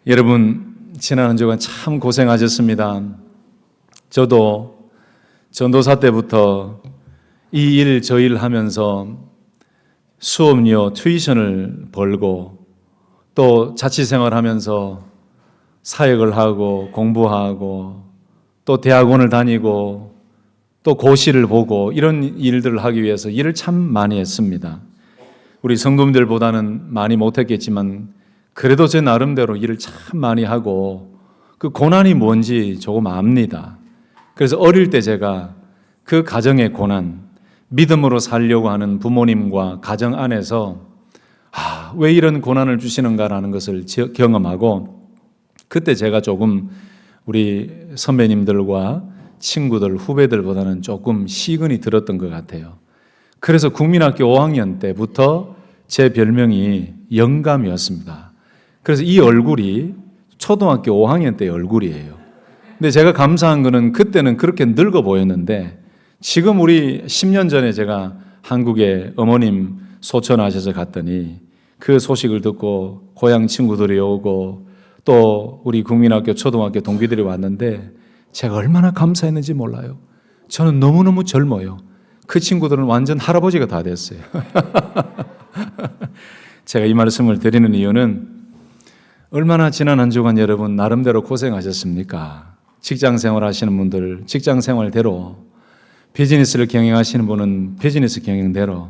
여러분, 지난 한 주간 참 고생하셨습니다. 저도 전도사 때부터 이 일 저 일 하면서 수업료, 튜이션을 벌고 또 자취생활 하면서 사역을 하고 공부하고 또 대학원을 다니고 또 고시를 보고 이런 일들을 하기 위해서 일을 참 많이 했습니다. 우리 성도님들보다는 많이 못했겠지만 그래도 제 나름대로 일을 참 많이 하고 그 고난이 뭔지 조금 압니다. 그래서 어릴 때 제가 그 가정의 고난, 믿음으로 살려고 하는 부모님과 가정 안에서 왜 이런 고난을 주시는가라는 것을 경험하고 그때 제가 조금 우리 선배님들과 친구들, 후배들보다는 조금 시근이 들었던 것 같아요. 그래서 국민학교 5학년 때부터 제 별명이 영감이었습니다. 그래서 이 얼굴이 초등학교 5학년 때의 얼굴이에요. 근데 제가 감사한 거는 그때는 그렇게 늙어 보였는데 지금 우리 10년 전에 제가 한국에 어머님 소천하셔서 갔더니 그 소식을 듣고 고향 친구들이 오고 또 우리 국민학교 초등학교 동기들이 왔는데 제가 얼마나 감사했는지 몰라요. 저는 너무너무 젊어요. 그 친구들은 완전 할아버지가 다 됐어요. 제가 이 말씀을 드리는 이유는 얼마나 지난 한 주간 여러분 나름대로 고생하셨습니까? 직장생활 하시는 분들 직장생활대로, 비즈니스를 경영하시는 분은 비즈니스 경영대로,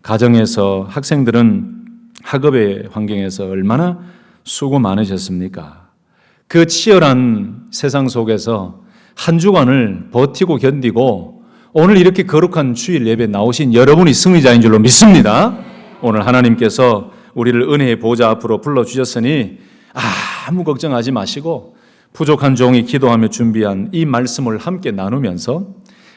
가정에서 학생들은 학업의 환경에서 얼마나 수고 많으셨습니까? 그 치열한 세상 속에서 한 주간을 버티고 견디고 오늘 이렇게 거룩한 주일 예배 나오신 여러분이 승리자인 줄로 믿습니다. 오늘 하나님께서 우리를 은혜의 보좌 앞으로 불러주셨으니 아무 걱정하지 마시고 부족한 종이 기도하며 준비한 이 말씀을 함께 나누면서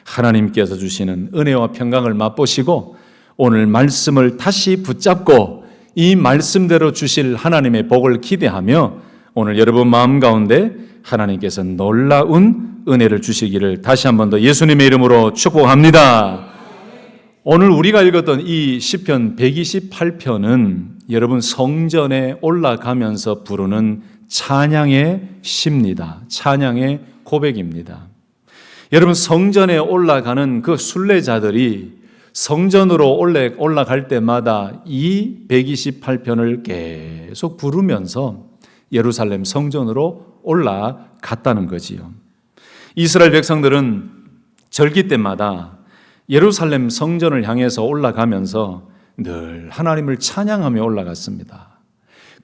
하나님께서 주시는 은혜와 평강을 맛보시고 오늘 말씀을 다시 붙잡고 이 말씀대로 주실 하나님의 복을 기대하며 오늘 여러분 마음 가운데 하나님께서 놀라운 은혜를 주시기를 다시 한 번 더 예수님의 이름으로 축복합니다. 오늘 우리가 읽었던 이 시편 128편은 여러분 성전에 올라가면서 부르는 찬양의 시입니다. 찬양의 고백입니다. 여러분 성전에 올라가는 그 순례자들이 성전으로 올라갈 때마다 이 128편을 계속 부르면서 예루살렘 성전으로 올라갔다는 거지요. 이스라엘 백성들은 절기 때마다 예루살렘 성전을 향해서 올라가면서 늘 하나님을 찬양하며 올라갔습니다.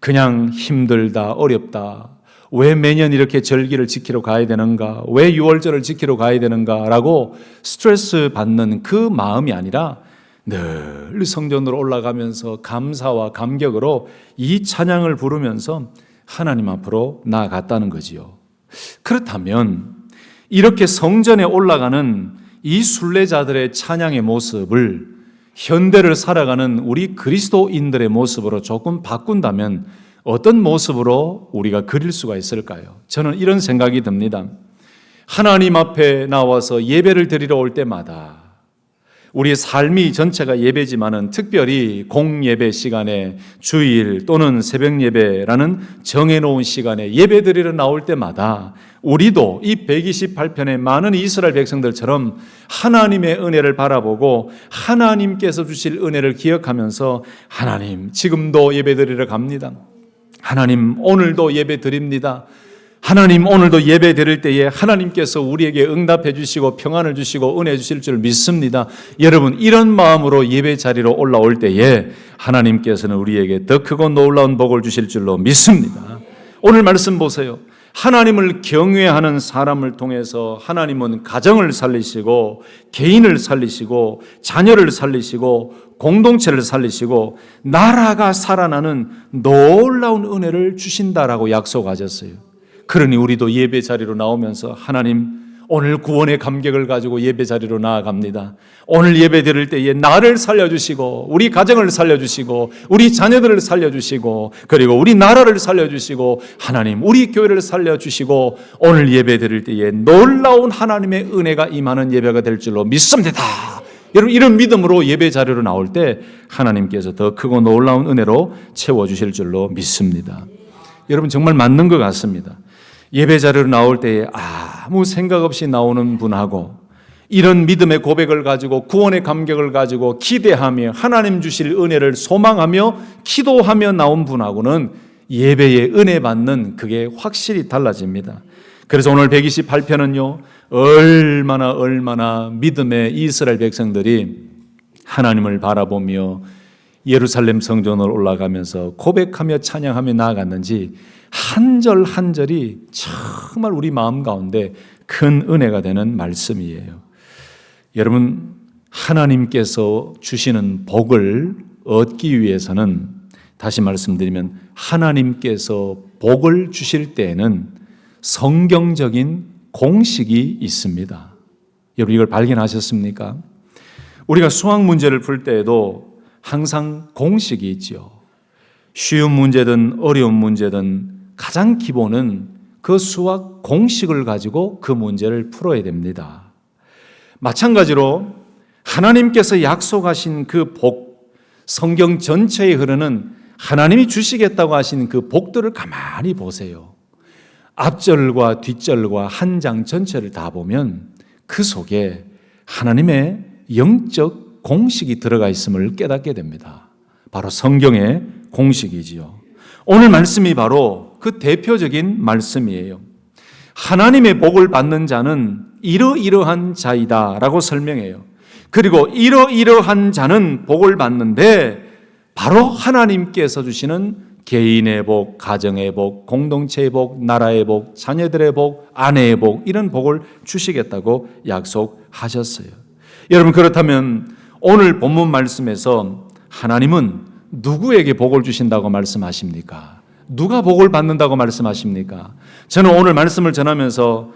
그냥 힘들다, 어렵다, 왜 매년 이렇게 절기를 지키러 가야 되는가, 왜 유월절을 지키러 가야 되는가 라고 스트레스 받는 그 마음이 아니라 늘 성전으로 올라가면서 감사와 감격으로 이 찬양을 부르면서 하나님 앞으로 나아갔다는 거지요. 그렇다면 이렇게 성전에 올라가는 이 순례자들의 찬양의 모습을 현대를 살아가는 우리 그리스도인들의 모습으로 조금 바꾼다면 어떤 모습으로 우리가 그릴 수가 있을까요? 저는 이런 생각이 듭니다. 하나님 앞에 나와서 예배를 드리러 올 때마다 우리의 삶이 전체가 예배지만은 특별히 공예배 시간에 주일 또는 새벽 예배라는 정해놓은 시간에 예배 드리러 나올 때마다 우리도 이 128편의 많은 이스라엘 백성들처럼 하나님의 은혜를 바라보고 하나님께서 주실 은혜를 기억하면서 하나님 지금도 예배 드리러 갑니다. 하나님 오늘도 예배 드립니다. 하나님 오늘도 예배 드릴 때에 하나님께서 우리에게 응답해 주시고 평안을 주시고 은혜 주실 줄 믿습니다. 여러분 이런 마음으로 예배 자리로 올라올 때에 하나님께서는 우리에게 더 크고 놀라운 복을 주실 줄로 믿습니다. 오늘 말씀 보세요. 하나님을 경외하는 사람을 통해서 하나님은 가정을 살리시고 개인을 살리시고 자녀를 살리시고 공동체를 살리시고 나라가 살아나는 놀라운 은혜를 주신다라고 약속하셨어요. 그러니 우리도 예배 자리로 나오면서 하나님 오늘 구원의 감격을 가지고 예배 자리로 나아갑니다. 오늘 예배 드릴 때에 나를 살려주시고 우리 가정을 살려주시고 우리 자녀들을 살려주시고 그리고 우리 나라를 살려주시고 하나님 우리 교회를 살려주시고 오늘 예배 드릴 때에 놀라운 하나님의 은혜가 임하는 예배가 될 줄로 믿습니다. 여러분 이런 믿음으로 예배 자리로 나올 때 하나님께서 더 크고 놀라운 은혜로 채워주실 줄로 믿습니다. 여러분 정말 맞는 것 같습니다. 예배 자리로 나올 때에 아무 생각 없이 나오는 분하고 이런 믿음의 고백을 가지고 구원의 감격을 가지고 기대하며 하나님 주실 은혜를 소망하며 기도하며 나온 분하고는 예배의 은혜 받는 그게 확실히 달라집니다. 그래서 오늘 128편은요, 얼마나 믿음의 이스라엘 백성들이 하나님을 바라보며 예루살렘 성전으로 올라가면서 고백하며 찬양하며 나아갔는지 한 절 한 절이 정말 우리 마음 가운데 큰 은혜가 되는 말씀이에요. 여러분, 하나님께서 주시는 복을 얻기 위해서는, 다시 말씀드리면 하나님께서 복을 주실 때에는 성경적인 공식이 있습니다. 여러분, 이걸 발견하셨습니까? 우리가 수학 문제를 풀 때에도 항상 공식이 있죠. 쉬운 문제든 어려운 문제든 가장 기본은 그 수학 공식을 가지고 그 문제를 풀어야 됩니다. 마찬가지로 하나님께서 약속하신 그 복, 성경 전체에 흐르는 하나님이 주시겠다고 하신 그 복들을 가만히 보세요. 앞절과 뒷절과 한 장 전체를 다 보면 그 속에 하나님의 영적 공식이 들어가 있음을 깨닫게 됩니다. 바로 성경의 공식이지요. 오늘 말씀이 바로 그 대표적인 말씀이에요. 하나님의 복을 받는 자는 이러이러한 자이다 라고 설명해요. 그리고 이러이러한 자는 복을 받는데 바로 하나님께서 주시는 개인의 복, 가정의 복, 공동체의 복, 나라의 복, 자녀들의 복, 아내의 복, 이런 복을 주시겠다고 약속하셨어요. 여러분, 그렇다면 오늘 본문 말씀에서 하나님은 누구에게 복을 주신다고 말씀하십니까? 누가 복을 받는다고 말씀하십니까? 저는 오늘 말씀을 전하면서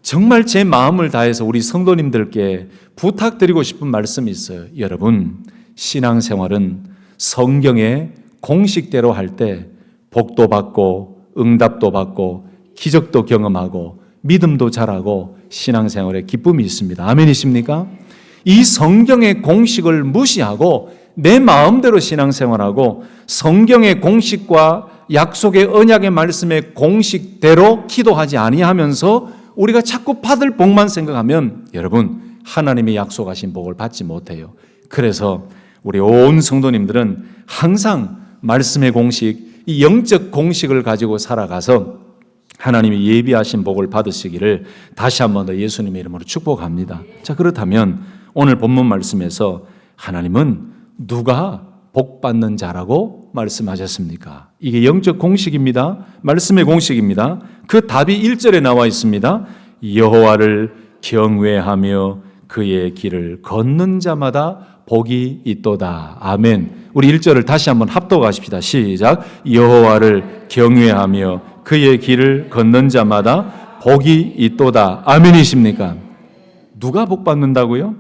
정말 제 마음을 다해서 우리 성도님들께 부탁드리고 싶은 말씀이 있어요. 여러분, 신앙생활은 성경의 공식대로 할 때 복도 받고 응답도 받고 기적도 경험하고 믿음도 자라고 신앙생활에 기쁨이 있습니다. 아멘이십니까? 이 성경의 공식을 무시하고 내 마음대로 신앙생활하고 성경의 공식과 약속의 언약의 말씀의 공식대로 기도하지 아니하면서 우리가 자꾸 받을 복만 생각하면 여러분, 하나님이 약속하신 복을 받지 못해요. 그래서 우리 온 성도님들은 항상 말씀의 공식, 이 영적 공식을 가지고 살아가서 하나님이 예비하신 복을 받으시기를 다시 한 번 더 예수님의 이름으로 축복합니다. 자, 그렇다면 오늘 본문 말씀에서 하나님은 누가 복 받는 자라고 말씀하셨습니까? 이게 영적 공식입니다. 말씀의 공식입니다. 그 답이 1절에 나와 있습니다. 여호와를 경외하며 그의 길을 걷는 자마다 복이 있도다. 아멘. 우리 1절을 다시 한번 합독하십시다. 시작. 여호와를 경외하며 그의 길을 걷는 자마다 복이 있도다. 아멘이십니까? 누가 복 받는다고요?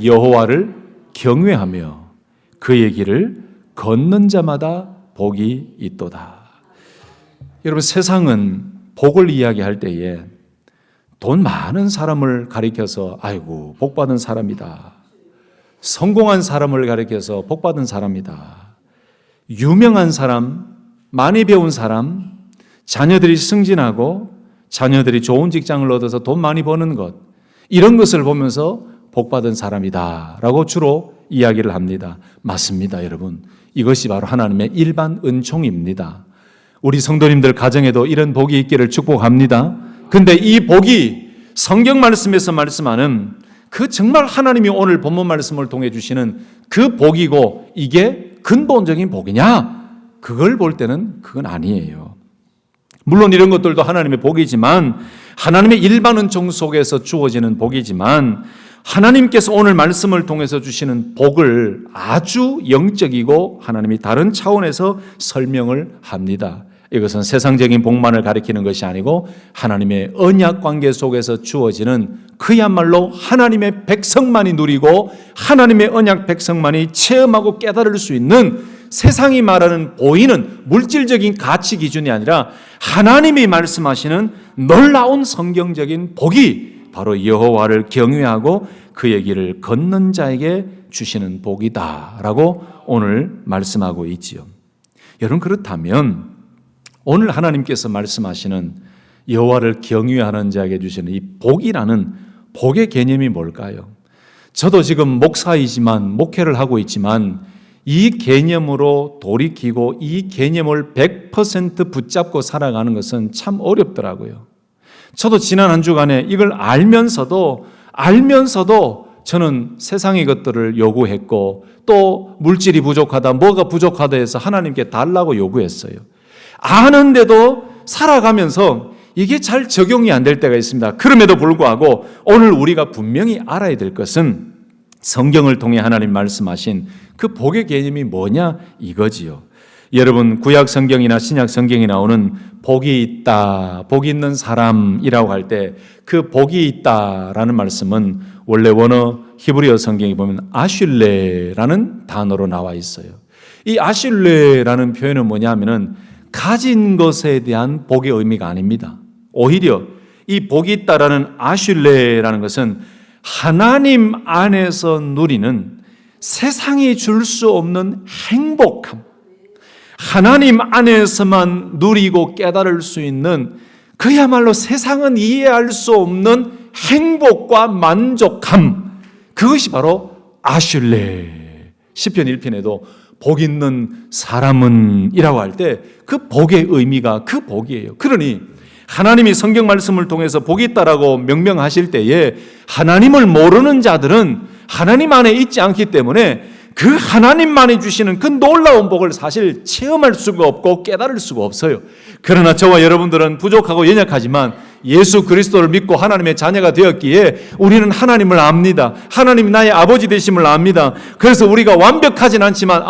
여호와를 경외하며 그의 길을 걷는 자마다 복이 있도다. 여러분, 세상은 복을 이야기할 때에 돈 많은 사람을 가리켜서 아이고 복 받은 사람이다. 성공한 사람을 가리켜서 복 받은 사람이다. 유명한 사람, 많이 배운 사람, 자녀들이 승진하고 자녀들이 좋은 직장을 얻어서 돈 많이 버는 것, 이런 것을 보면서 복 받은 사람이다 라고 주로 이야기를 합니다. 맞습니다, 여러분. 이것이 바로 하나님의 일반 은총입니다. 우리 성도님들 가정에도 이런 복이 있기를 축복합니다. 근데 이 복이 성경 말씀에서 말씀하는 그 정말 하나님이 오늘 본문 말씀을 통해 주시는 그 복이고 이게 근본적인 복이냐? 그걸 볼 때는 그건 아니에요. 물론 이런 것들도 하나님의 복이지만, 하나님의 일반 은총 속에서 주어지는 복이지만, 하나님께서 오늘 말씀을 통해서 주시는 복을 아주 영적이고 하나님이 다른 차원에서 설명을 합니다. 이것은 세상적인 복만을 가리키는 것이 아니고 하나님의 언약 관계 속에서 주어지는 그야말로 하나님의 백성만이 누리고 하나님의 언약 백성만이 체험하고 깨달을 수 있는, 세상이 말하는 보이는 물질적인 가치 기준이 아니라 하나님이 말씀하시는 놀라운 성경적인 복이 바로 여호와를 경외하고 그의 길을 걷는 자에게 주시는 복이다라고 오늘 말씀하고 있지요. 여러분, 그렇다면 오늘 하나님께서 말씀하시는 여호와를 경외하는 자에게 주시는 이 복이라는 복의 개념이 뭘까요? 저도 지금 목사이지만 목회를 하고 있지만 이 개념으로 돌이키고 이 개념을 100% 붙잡고 살아가는 것은 참 어렵더라고요. 저도 지난 한 주간에 이걸 알면서도 저는 세상의 것들을 요구했고 또 물질이 부족하다, 뭐가 부족하다 해서 하나님께 달라고 요구했어요. 아는데도 살아가면서 이게 잘 적용이 안 될 때가 있습니다. 그럼에도 불구하고 오늘 우리가 분명히 알아야 될 것은 성경을 통해 하나님 말씀하신 그 복의 개념이 뭐냐 이거지요. 여러분 구약 성경이나 신약 성경이 나오는 복이 있다, 복이 있는 사람이라고 할 때 그 복이 있다라는 말씀은 원래 원어 히브리어 성경에 보면 아슐레라는 단어로 나와 있어요. 이 아슐레라는 표현은 뭐냐면은 가진 것에 대한 복의 의미가 아닙니다. 오히려 이 복이 있다라는 아슐레라는 것은 하나님 안에서 누리는 세상이 줄 수 없는 행복함, 하나님 안에서만 누리고 깨달을 수 있는 그야말로 세상은 이해할 수 없는 행복과 만족함, 그것이 바로 아슐레. 시편 1편에도 복 있는 사람은 이라고 할 때 그 복의 의미가 그 복이에요. 그러니 하나님이 성경 말씀을 통해서 복이 있다라고 명명하실 때에 하나님을 모르는 자들은 하나님 안에 있지 않기 때문에 그 하나님만이 주시는 그 놀라운 복을 사실 체험할 수가 없고 깨달을 수가 없어요. 그러나 저와 여러분들은 부족하고 연약하지만 예수 그리스도를 믿고 하나님의 자녀가 되었기에 우리는 하나님을 압니다. 하나님이 나의 아버지 되심을 압니다. 그래서 우리가 완벽하진 않지만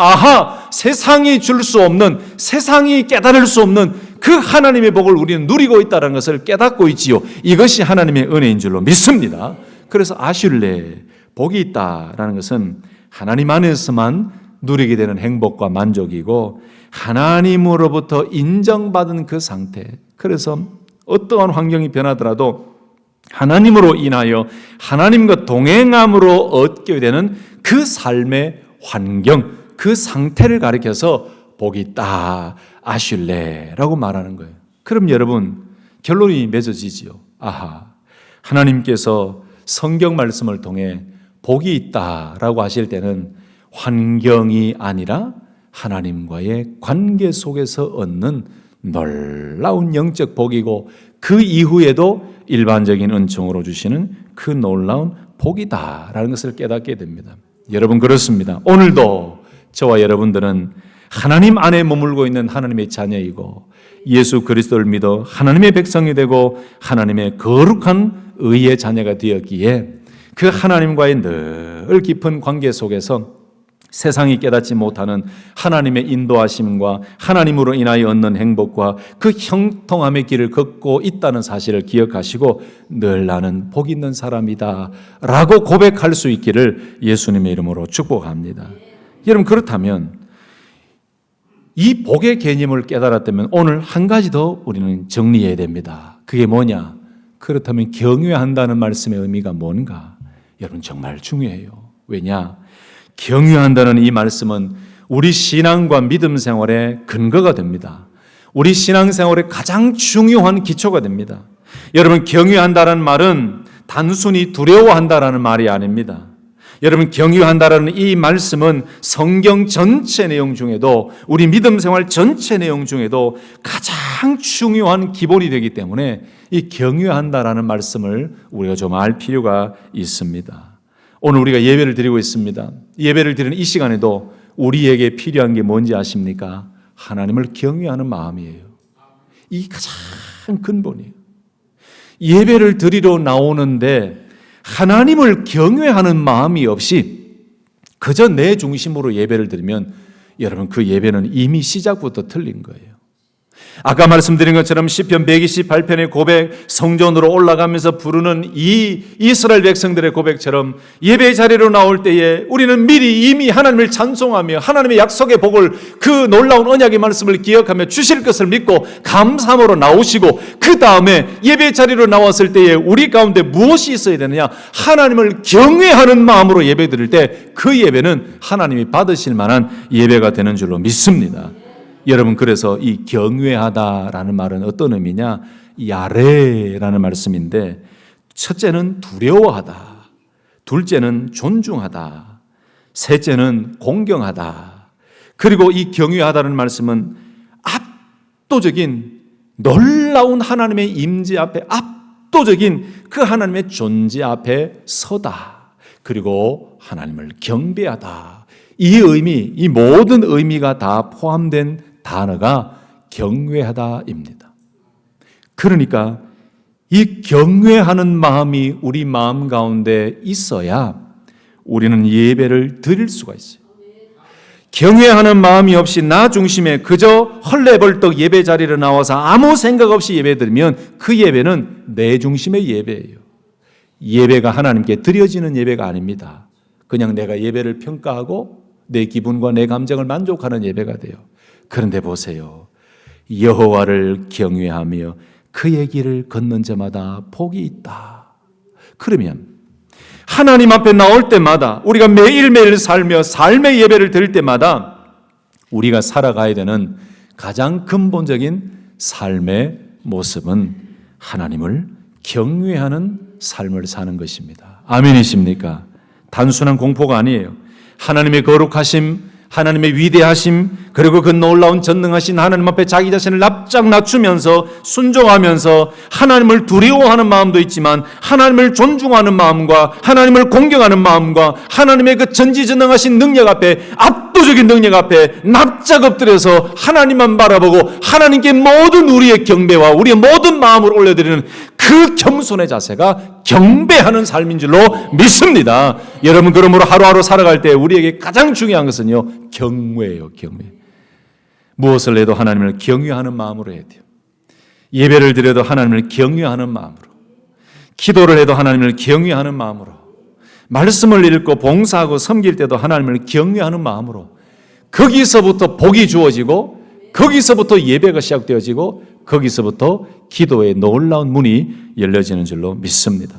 세상이 줄 수 없는, 세상이 깨달을 수 없는 그 하나님의 복을 우리는 누리고 있다는 것을 깨닫고 있지요. 이것이 하나님의 은혜인 줄로 믿습니다. 그래서 아슐레, 복이 있다라는 것은 하나님 안에서만 누리게 되는 행복과 만족이고 하나님으로부터 인정받은 그 상태. 그래서 어떠한 환경이 변하더라도 하나님으로 인하여 하나님과 동행함으로 얻게 되는 그 삶의 환경, 그 상태를 가리켜서 복이 있다, 아슐레라고 말하는 거예요. 그럼 여러분 결론이 맺어지지요. 하나님께서 성경 말씀을 통해 복이 있다라고 하실 때는 환경이 아니라 하나님과의 관계 속에서 얻는 놀라운 영적 복이고 그 이후에도 일반적인 은총으로 주시는 그 놀라운 복이다라는 것을 깨닫게 됩니다. 여러분 그렇습니다. 오늘도 저와 여러분들은 하나님 안에 머물고 있는 하나님의 자녀이고 예수 그리스도를 믿어 하나님의 백성이 되고 하나님의 거룩한 의의 자녀가 되었기에 그 하나님과의 늘 깊은 관계 속에서 세상이 깨닫지 못하는 하나님의 인도하심과 하나님으로 인하여 얻는 행복과 그 형통함의 길을 걷고 있다는 사실을 기억하시고 늘 나는 복 있는 사람이다 라고 고백할 수 있기를 예수님의 이름으로 축복합니다. 여러분 그렇다면 이 복의 개념을 깨달았다면 오늘 한 가지 더 우리는 정리해야 됩니다. 그게 뭐냐? 그렇다면 경외한다는 말씀의 의미가 뭔가? 여러분 정말 중요해요. 왜냐? 경외한다는 이 말씀은 우리 신앙과 믿음 생활의 근거가 됩니다. 우리 신앙 생활의 가장 중요한 기초가 됩니다. 여러분 경외한다는 말은 단순히 두려워한다라는 말이 아닙니다. 여러분 경외한다라는 이 말씀은 성경 전체 내용 중에도 우리 믿음 생활 전체 내용 중에도 가장 중요한 기본이 되기 때문에 이 경외한다라는 말씀을 우리가 좀 알 필요가 있습니다. 오늘 우리가 예배를 드리고 있습니다. 예배를 드리는 이 시간에도 우리에게 필요한 게 뭔지 아십니까? 하나님을 경외하는 마음이에요. 이 가장 근본이에요. 예배를 드리러 나오는데 하나님을 경외하는 마음이 없이 그저 내 중심으로 예배를 드리면 여러분 그 예배는 이미 시작부터 틀린 거예요. 아까 말씀드린 것처럼 시편 128편의 고백, 성전으로 올라가면서 부르는 이 이스라엘 백성들의 고백처럼 예배 자리로 나올 때에 우리는 미리 이미 하나님을 찬송하며 하나님의 약속의 복을 그 놀라운 언약의 말씀을 기억하며 주실 것을 믿고 감사함으로 나오시고 그 다음에 예배 자리로 나왔을 때에 우리 가운데 무엇이 있어야 되느냐? 하나님을 경외하는 마음으로 예배 드릴 때 그 예배는 하나님이 받으실 만한 예배가 되는 줄로 믿습니다. 여러분, 그래서 이 경외하다라는 말은 어떤 의미냐? 야레라는 말씀인데, 첫째는 두려워하다, 둘째는 존중하다, 셋째는 공경하다. 그리고 이 경외하다는 말씀은 압도적인 놀라운 하나님의 임재 앞에, 압도적인 그 하나님의 존재 앞에 서다. 그리고 하나님을 경배하다. 이 의미, 이 모든 의미가 다 포함된 단어가 경외하다입니다. 그러니까 이 경외하는 마음이 우리 마음 가운데 있어야 우리는 예배를 드릴 수가 있어요. 경외하는 마음이 없이 나 중심에 그저 헐레벌떡 예배 자리로 나와서 아무 생각 없이 예배 드리면 그 예배는 내 중심의 예배예요. 예배가 하나님께 드려지는 예배가 아닙니다. 그냥 내가 예배를 평가하고 내 기분과 내 감정을 만족하는 예배가 돼요. 그런데 보세요. 여호와를 경외하며 그의 길을 걷는 자마다 복이 있다. 그러면 하나님 앞에 나올 때마다, 우리가 매일매일 살며 삶의 예배를 드릴 때마다 우리가 살아가야 되는 가장 근본적인 삶의 모습은 하나님을 경외하는 삶을 사는 것입니다. 아멘이십니까? 단순한 공포가 아니에요. 하나님의 거룩하심, 하나님의 위대하심, 그리고 그 놀라운 전능하신 하나님 앞에 자기 자신을 납작 낮추면서 순종하면서 하나님을 두려워하는 마음도 있지만 하나님을 존중하는 마음과 하나님을 공경하는 마음과 하나님의 그 전지전능하신 능력 앞에, 압도적인 능력 앞에 납작 엎드려서 하나님만 바라보고 하나님께 모든 우리의 경배와 우리의 모든 마음을 올려드리는 그 겸손의 자세가 경배하는 삶인 줄로 믿습니다. 여러분, 그러므로 하루하루 살아갈 때 우리에게 가장 중요한 것은요, 경외예요. 경외. 무엇을 해도 하나님을 경외하는 마음으로 해야 돼요. 예배를 드려도 하나님을 경외하는 마음으로, 기도를 해도 하나님을 경외하는 마음으로, 말씀을 읽고 봉사하고 섬길 때도 하나님을 경외하는 마음으로, 거기서부터 복이 주어지고 거기서부터 예배가 시작되어지고 거기서부터 기도의 놀라운 문이 열려지는 줄로 믿습니다.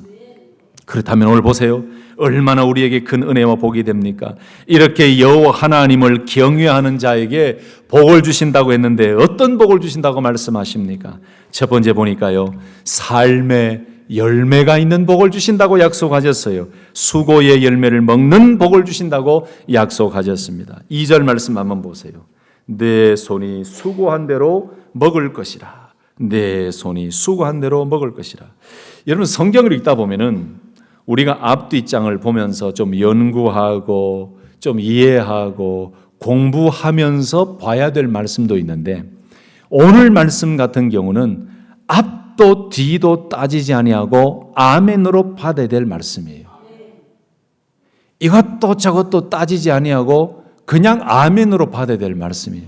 그렇다면 오늘 보세요. 얼마나 우리에게 큰 은혜와 복이 됩니까? 이렇게 여호와 하나님을 경외하는 자에게 복을 주신다고 했는데 어떤 복을 주신다고 말씀하십니까? 첫 번째 보니까요, 삶의 열매가 있는 복을 주신다고 약속하셨어요. 수고의 열매를 먹는 복을 주신다고 약속하셨습니다. 2절 말씀 한번 보세요. 내 손이 수고한 대로 먹을 것이라. 내 손이 수고한 대로 먹을 것이라. 여러분, 성경을 읽다 보면은 우리가 앞뒷장을 보면서 좀 연구하고 좀 이해하고 공부하면서 봐야 될 말씀도 있는데, 오늘 말씀 같은 경우는 앞도 뒤도 따지지 아니하고 아멘으로 받아야 될 말씀이에요. 이것도 저것도 따지지 아니하고 그냥 아멘으로 받아야 될 말씀이에요.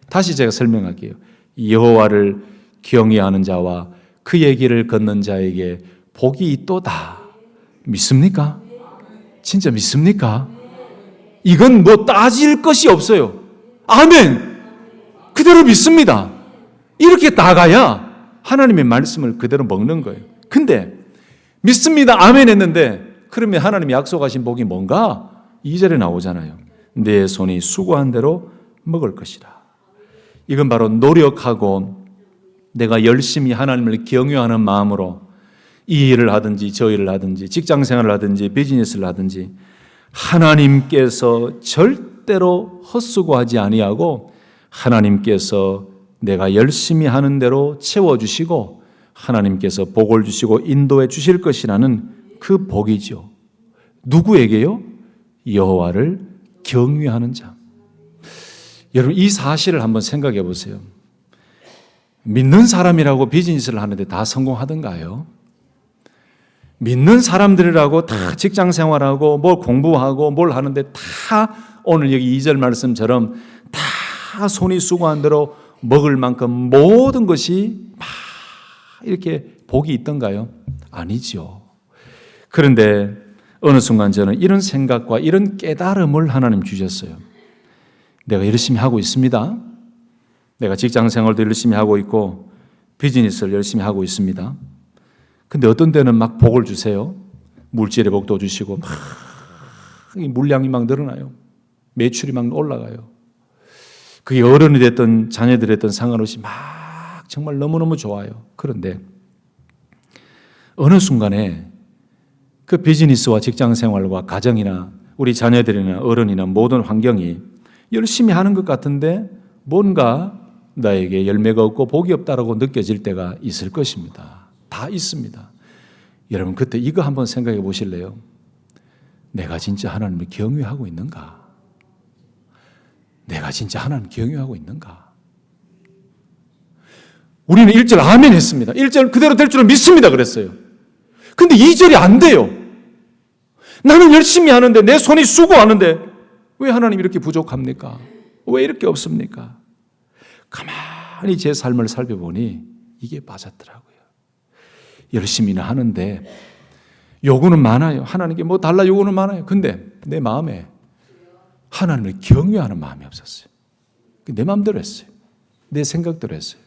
다시 제가 설명할게요. 여호와를 경외하는 자와 그의 길을 걷는 자에게 복이 있도다. 믿습니까? 진짜 믿습니까? 이건 뭐 따질 것이 없어요. 아멘! 그대로 믿습니다. 이렇게 나가야 하나님의 말씀을 그대로 먹는 거예요. 근데 믿습니다. 아멘 했는데 그러면 하나님이 약속하신 복이 뭔가? 2절에 나오잖아요. 내 손이 수고한 대로 먹을 것이라. 이건 바로 노력하고 내가 열심히 하나님을 경외하는 마음으로 이 일을 하든지 저 일을 하든지 직장생활을 하든지 비즈니스를 하든지 하나님께서 절대로 헛수고하지 아니하고 하나님께서 내가 열심히 하는 대로 채워주시고 하나님께서 복을 주시고 인도해 주실 것이라는 그 복이죠. 누구에게요? 여호와를 경외하는 자. 여러분, 이 사실을 한번 생각해 보세요. 믿는 사람이라고 비즈니스를 하는데 다 성공하던가요? 믿는 사람들이라고 다 직장 생활하고 뭘 공부하고 뭘 하는데 다 오늘 여기 2절 말씀처럼 다 손이 수고한 대로 먹을 만큼 모든 것이 막 이렇게 복이 있던가요? 아니죠. 그런데 어느 순간 저는 이런 생각과 이런 깨달음을 하나님 주셨어요. 내가 열심히 하고 있습니다. 내가 직장 생활도 열심히 하고 있고 비즈니스를 열심히 하고 있습니다. 근데 어떤 때는 막 복을 주세요. 물질의 복도 주시고 막 물량이 막 늘어나요. 매출이 막 올라가요. 그게 어른이 됐든 자녀들이 됐든 상관없이 막 정말 너무너무 좋아요. 그런데 어느 순간에 그 비즈니스와 직장 생활과 가정이나 우리 자녀들이나 어른이나 모든 환경이 열심히 하는 것 같은데 뭔가 나에게 열매가 없고 복이 없다라고 느껴질 때가 있을 것입니다. 다 있습니다. 여러분 그때 이거 한번 생각해 보실래요? 내가 진짜 하나님을 경외하고 있는가? 내가 진짜 하나님을 경외하고 있는가? 우리는 1절 아멘 했습니다. 1절 그대로 될 줄은 믿습니다 그랬어요. 근데 2절이 안 돼요. 나는 열심히 하는데 내 손이 수고하는데 왜 하나님 이렇게 부족합니까? 왜 이렇게 없습니까? 가만히 제 삶을 살펴보니 이게 맞았더라고요. 열심히는 하는데 요구는 많아요. 하나님께 뭐 달라 요구는 많아요. 근데 내 마음에 하나님을 경외하는 마음이 없었어요. 내 마음대로 했어요. 내 생각대로 했어요.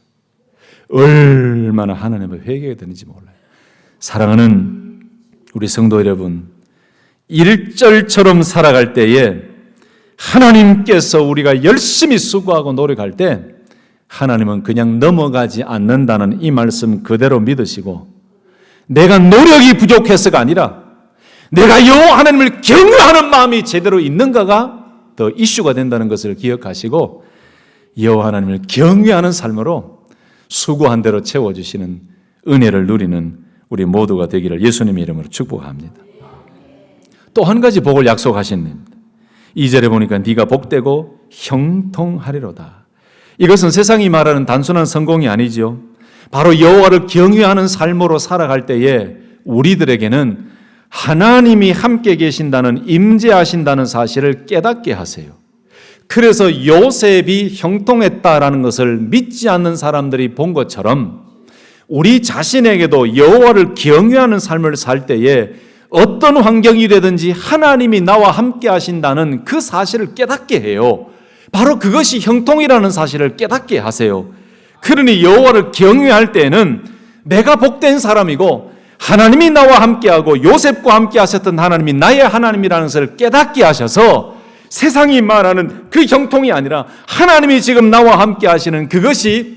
얼마나 하나님을 회개가 되는지 몰라요. 사랑하는 우리 성도 여러분, 1절처럼 살아갈 때에 하나님께서 우리가 열심히 수고하고 노력할 때 하나님은 그냥 넘어가지 않는다는 이 말씀 그대로 믿으시고 내가 노력이 부족해서가 아니라 내가 여호와 하나님을 경외하는 마음이 제대로 있는가가 더 이슈가 된다는 것을 기억하시고 여호와 하나님을 경외하는 삶으로 수고한 대로 채워주시는 은혜를 누리는 우리 모두가 되기를 예수님의 이름으로 축복합니다. 또 한 가지 복을 약속하신 님 2절에 보니까 네가 복되고 형통하리로다. 이것은 세상이 말하는 단순한 성공이 아니죠. 바로 여호와를 경외하는 삶으로 살아갈 때에 우리들에게는 하나님이 함께 계신다는 임재하신다는 사실을 깨닫게 하세요. 그래서 요셉이 형통했다라는 것을 믿지 않는 사람들이 본 것처럼 우리 자신에게도 여호와를 경외하는 삶을 살 때에 어떤 환경이 되든지 하나님이 나와 함께 하신다는 그 사실을 깨닫게 해요. 바로 그것이 형통이라는 사실을 깨닫게 하세요. 그러니 여호와를 경외할 때에는 내가 복된 사람이고 하나님이 나와 함께하고 요셉과 함께 하셨던 하나님이 나의 하나님이라는 것을 깨닫게 하셔서 세상이 말하는 그 형통이 아니라 하나님이 지금 나와 함께 하시는 그것이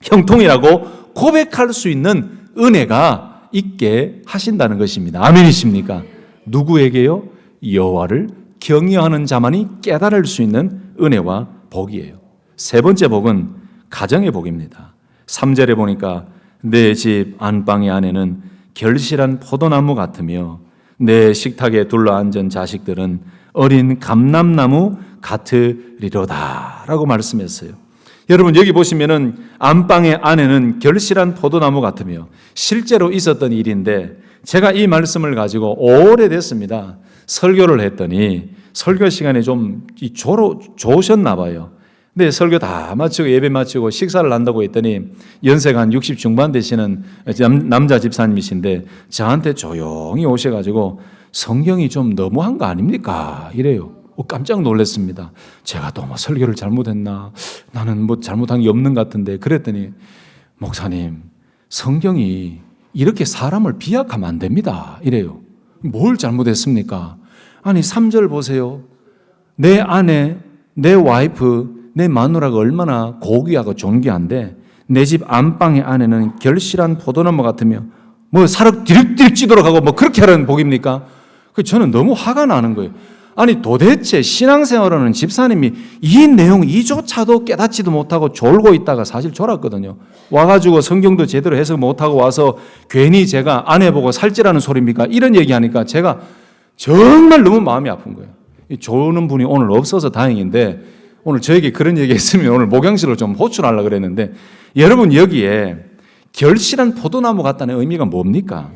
형통이라고 고백할 수 있는 은혜가 있게 하신다는 것입니다. 아멘이십니까? 누구에게요? 여호와를 경외하는 자만이 깨달을 수 있는 은혜와 복이에요. 세 번째 복은 가정의 복입니다. 3절에 보니까 내 집 안방의 안에는 결실한 포도나무 같으며 내 식탁에 둘러앉은 자식들은 어린 감람나무 같으리로다 라고 말씀했어요. 여러분 여기 보시면은 안방의 안에는 결실한 포도나무 같으며 실제로 있었던 일인데 제가 이 말씀을 가지고 오래됐습니다. 설교를 했더니 설교 시간에 좀 좋으셨나 봐요. 근데 설교 다 마치고 예배 마치고 식사를 한다고 했더니 연세가 한 60 중반 되시는 남자 집사님이신데 저한테 조용히 오셔가지고 성경이 좀 너무한 거 아닙니까? 이래요. 깜짝 놀랐습니다. 제가 또 뭐 설교를 잘못했나? 나는 뭐 잘못한 게 없는 것 같은데 그랬더니 목사님 성경이 이렇게 사람을 비약하면 안 됩니다. 이래요. 뭘 잘못했습니까? 아니 3절 보세요. 내 아내, 내 와이프, 내 마누라가 얼마나 고귀하고 존귀한데 내 집 안방의 안에는 결실한 포도나무 같으며 뭐 사람 디륵디륵 찌도록 하고 뭐 그렇게 하라는 복입니까? 저는 너무 화가 나는 거예요. 아니 도대체 신앙생활하는 집사님이 이 내용 이조차도 깨닫지도 못하고 졸고 있다가 사실 졸았거든요. 와가지고 성경도 제대로 해석 못하고 와서 괜히 제가 아내 보고 살찌라는 소리입니까? 이런 얘기하니까 제가 정말 너무 마음이 아픈 거예요. 조는 분이 오늘 없어서 다행인데 오늘 저에게 그런 얘기 했으면 오늘 목양실을 좀 호출하려고 그랬는데 여러분 여기에 결실한 포도나무 같다는 의미가 뭡니까?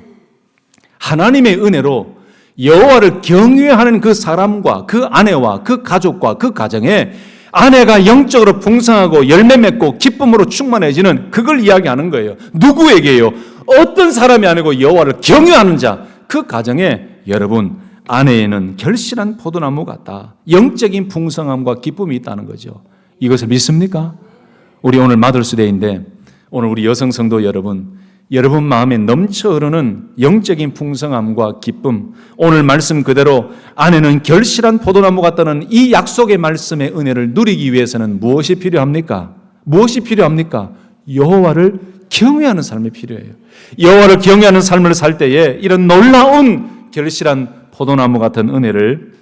하나님의 은혜로 여호와를 경외하는 그 사람과 그 아내와 그 가족과 그 가정에 아내가 영적으로 풍성하고 열매 맺고 기쁨으로 충만해지는 그걸 이야기하는 거예요. 누구에게요? 어떤 사람이 아니고 여호와를 경외하는 자, 그 가정에 여러분 아내에는 결실한 포도나무 같다. 영적인 풍성함과 기쁨이 있다는 거죠. 이것을 믿습니까? 우리 오늘 마더스데이인데 오늘 우리 여성 성도 여러분 여러분 마음에 넘쳐 흐르는 영적인 풍성함과 기쁨, 오늘 말씀 그대로 안에는 결실한 포도나무 같다는 이 약속의 말씀의 은혜를 누리기 위해서는 무엇이 필요합니까? 무엇이 필요합니까? 여호와를 경외하는 삶이 필요해요. 여호와를 경외하는 삶을 살 때에 이런 놀라운 결실한 포도나무 같은 은혜를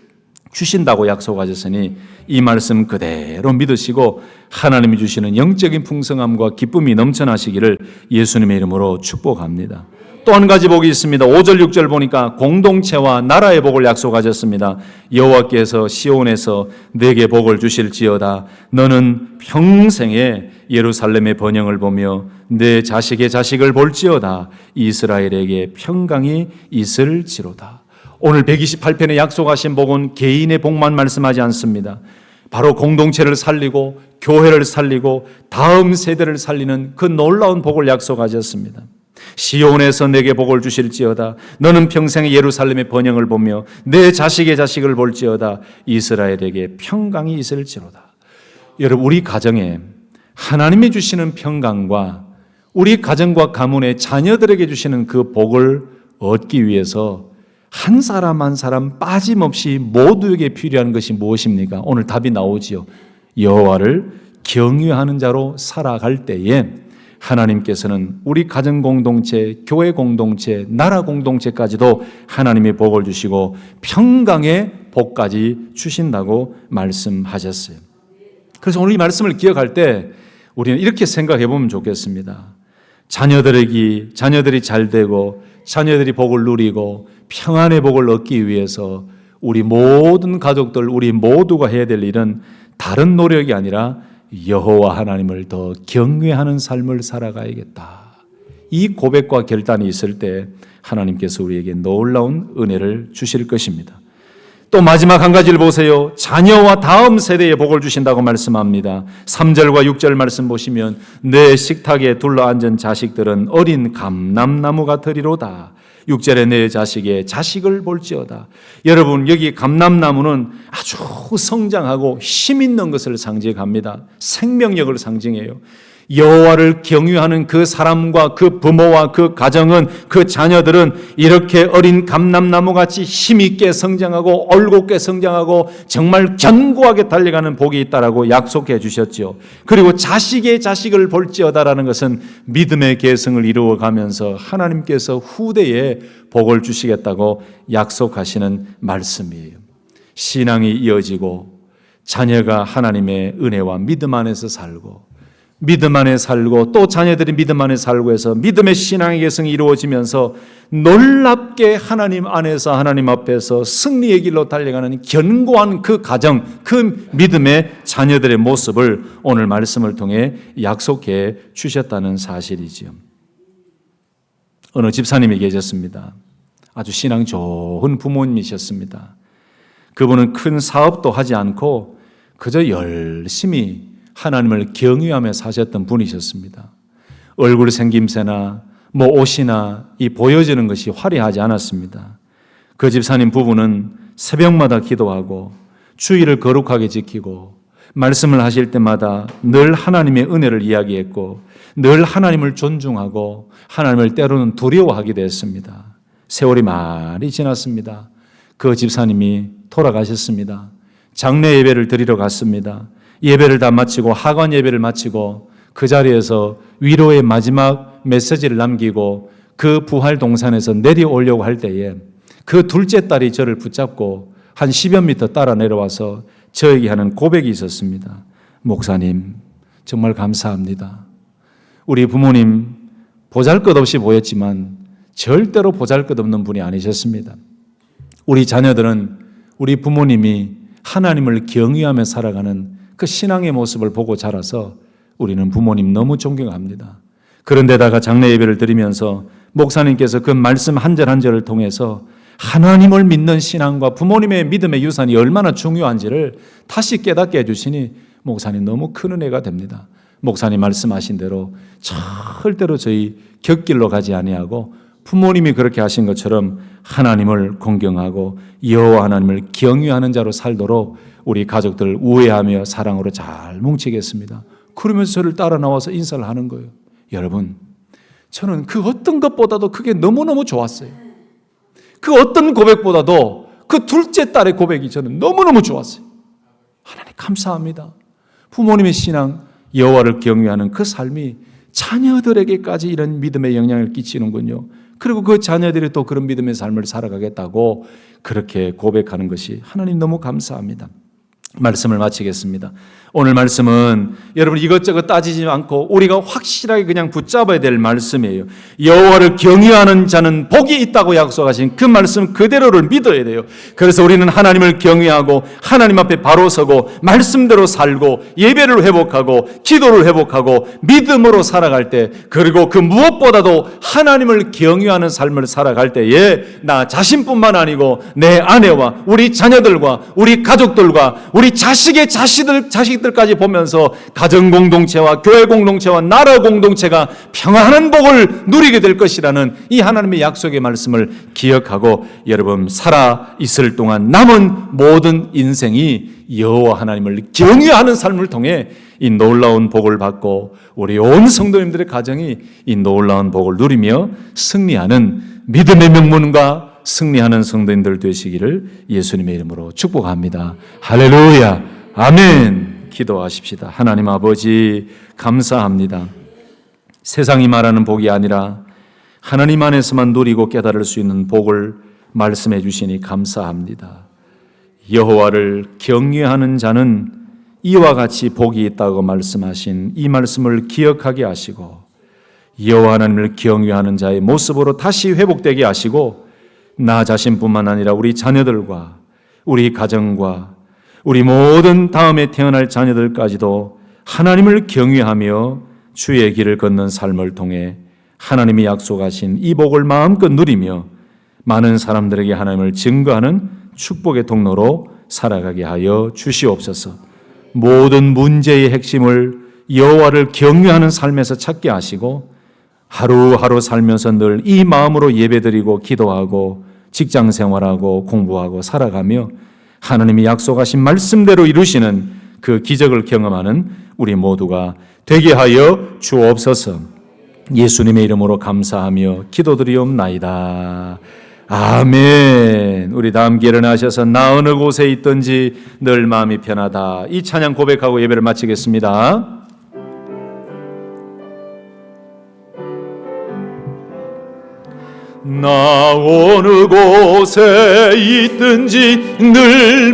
주신다고 약속하셨으니 이 말씀 그대로 믿으시고 하나님이 주시는 영적인 풍성함과 기쁨이 넘쳐나시기를 예수님의 이름으로 축복합니다. 또 한 가지 복이 있습니다. 5절 6절 보니까 공동체와 나라의 복을 약속하셨습니다. 여호와께서 시온에서 내게 복을 주실지어다. 너는 평생에 예루살렘의 번영을 보며 내 자식의 자식을 볼지어다. 이스라엘에게 평강이 있을지로다. 오늘 128편에 약속하신 복은 개인의 복만 말씀하지 않습니다. 바로 공동체를 살리고 교회를 살리고 다음 세대를 살리는 그 놀라운 복을 약속하셨습니다. 시온에서 내게 복을 주실지어다. 너는 평생에 예루살렘의 번영을 보며 내 자식의 자식을 볼지어다. 이스라엘에게 평강이 있을지로다. 여러분, 우리 가정에 하나님이 주시는 평강과 우리 가정과 가문의 자녀들에게 주시는 그 복을 얻기 위해서 한 사람 한 사람 빠짐없이 모두에게 필요한 것이 무엇입니까? 오늘 답이 나오지요. 여호와를 경외하는 자로 살아갈 때에 하나님께서는 우리 가정 공동체, 교회 공동체, 나라 공동체까지도 하나님의 복을 주시고 평강의 복까지 주신다고 말씀하셨어요. 그래서 오늘 이 말씀을 기억할 때 우리는 이렇게 생각해 보면 좋겠습니다. 자녀들이 잘 되고 자녀들이 복을 누리고 평안의 복을 얻기 위해서 우리 모든 가족들, 우리 모두가 해야 될 일은 다른 노력이 아니라 여호와 하나님을 더 경외하는 삶을 살아가야겠다. 이 고백과 결단이 있을 때 하나님께서 우리에게 놀라운 은혜를 주실 것입니다. 또 마지막 한 가지를 보세요. 자녀와 다음 세대에 복을 주신다고 말씀합니다. 3절과 6절 말씀 보시면 내 식탁에 둘러앉은 자식들은 어린 감람나무 같으리로다. 6절에 내 자식의 자식을 볼지어다. 여러분, 여기 감람나무는 아주 성장하고 힘 있는 것을 상징합니다. 생명력을 상징해요. 여호와를 경외하는 그 사람과 그 부모와 그 가정은, 그 자녀들은 이렇게 어린 감람나무같이 힘있게 성장하고 올곧게 성장하고 정말 견고하게 달려가는 복이 있다라고 약속해 주셨죠. 그리고 자식의 자식을 볼지어다라는 것은 믿음의 계승을 이루어가면서 하나님께서 후대에 복을 주시겠다고 약속하시는 말씀이에요. 신앙이 이어지고 자녀가 하나님의 은혜와 믿음 안에서 살고 믿음 안에 살고 또 자녀들이 믿음 안에 살고 해서 믿음의 신앙의 계승이 이루어지면서 놀랍게 하나님 안에서 하나님 앞에서 승리의 길로 달려가는 견고한 그 가정, 그 믿음의 자녀들의 모습을 오늘 말씀을 통해 약속해 주셨다는 사실이지요. 어느 집사님이 계셨습니다. 아주 신앙 좋은 부모님이셨습니다. 그분은 큰 사업도 하지 않고 그저 열심히 하나님을 경외하며 사셨던 분이셨습니다. 얼굴 생김새나 옷이나 이 보여지는 것이 화려하지 않았습니다. 그 집사님 부부는 새벽마다 기도하고 주일을 거룩하게 지키고 말씀을 하실 때마다 늘 하나님의 은혜를 이야기했고 늘 하나님을 존중하고 하나님을 때로는 두려워하기도 했습니다. 세월이 많이 지났습니다. 그 집사님이 돌아가셨습니다. 장례 예배를 드리러 갔습니다. 예배를 다 마치고 하관 예배를 마치고 그 자리에서 위로의 마지막 메시지를 남기고 그 부활 동산에서 내려오려고 할 때에 그 둘째 딸이 저를 붙잡고 한 10여 미터 따라 내려와서 저에게 하는 고백이 있었습니다. 목사님, 정말 감사합니다. 우리 부모님 보잘것없이 보였지만 절대로 보잘것없는 분이 아니셨습니다. 우리 자녀들은 우리 부모님이 하나님을 경외하며 살아가는 그 신앙의 모습을 보고 자라서 우리는 부모님 너무 존경합니다. 그런데다가 장례 예배를 드리면서 목사님께서 그 말씀 한 절 한 절을 통해서 하나님을 믿는 신앙과 부모님의 믿음의 유산이 얼마나 중요한지를 다시 깨닫게 해주시니 목사님 너무 큰 은혜가 됩니다. 목사님 말씀하신 대로 절대로 저희 곁길로 가지 아니하고 부모님이 그렇게 하신 것처럼 하나님을 공경하고 여호와 하나님을 경외하는 자로 살도록 우리 가족들 우애하며 사랑으로 잘 뭉치겠습니다. 그러면서 저를 따라 나와서 인사를 하는 거예요. 여러분, 저는 그 어떤 것보다도 그게 너무너무 좋았어요. 그 어떤 고백보다도 그 둘째 딸의 고백이 저는 너무너무 좋았어요. 하나님 감사합니다. 부모님의 신앙, 여호와를 경외하는 그 삶이 자녀들에게까지 이런 믿음의 영향을 끼치는군요. 그리고 그 자녀들이 또 그런 믿음의 삶을 살아가겠다고 그렇게 고백하는 것이 하나님 너무 감사합니다. 말씀을 마치겠습니다. 오늘 말씀은 여러분 이것저것 따지지 않고 우리가 확실하게 그냥 붙잡아야 될 말씀이에요. 여호와를 경외하는 자는 복이 있다고 약속하신 그 말씀 그대로를 믿어야 돼요. 그래서 우리는 하나님을 경외하고 하나님 앞에 바로 서고 말씀대로 살고 예배를 회복하고 기도를 회복하고 믿음으로 살아갈 때, 그리고 그 무엇보다도 하나님을 경외하는 삶을 살아갈 때에 나 자신뿐만 아니고 내 아내와 우리 자녀들과 우리 가족들과 우리 자식의 자식들까지 보면서 가정 공동체와 교회 공동체와 나라 공동체가 평안한 복을 누리게 될 것이라는 이 하나님의 약속의 말씀을 기억하고 여러분 살아 있을 동안 남은 모든 인생이 여호와 하나님을 경외하는 삶을 통해 이 놀라운 복을 받고 우리 온 성도님들의 가정이 이 놀라운 복을 누리며 승리하는 믿음의 명문과 승리하는 성도님들 되시기를 예수님의 이름으로 축복합니다. 할렐루야, 아멘. 기도하십시다. 하나님 아버지 감사합니다. 세상이 말하는 복이 아니라 하나님 안에서만 누리고 깨달을 수 있는 복을 말씀해 주시니 감사합니다. 여호와를 경외하는 자는 이와 같이 복이 있다고 말씀하신 이 말씀을 기억하게 하시고 여호와 하나님을 경외하는 자의 모습으로 다시 회복되게 하시고 나 자신뿐만 아니라 우리 자녀들과 우리 가정과 우리 모든 다음에 태어날 자녀들까지도 하나님을 경외하며 주의 길을 걷는 삶을 통해 하나님이 약속하신 이 복을 마음껏 누리며 많은 사람들에게 하나님을 증거하는 축복의 통로로 살아가게 하여 주시옵소서. 모든 문제의 핵심을 여호와를 경외하는 삶에서 찾게 하시고 하루하루 살면서 늘 이 마음으로 예배드리고 기도하고 직장 생활하고 공부하고 살아가며 하나님이 약속하신 말씀대로 이루시는 그 기적을 경험하는 우리 모두가 되게 하여 주옵소서. 예수님의 이름으로 감사하며 기도드리옵나이다. 아멘. 우리 다 함께 일어나셔서 나 어느 곳에 있든지 늘 마음이 편하다. 이 찬양 고백하고 예배를 마치겠습니다. 나 어느 곳에 있든지 늘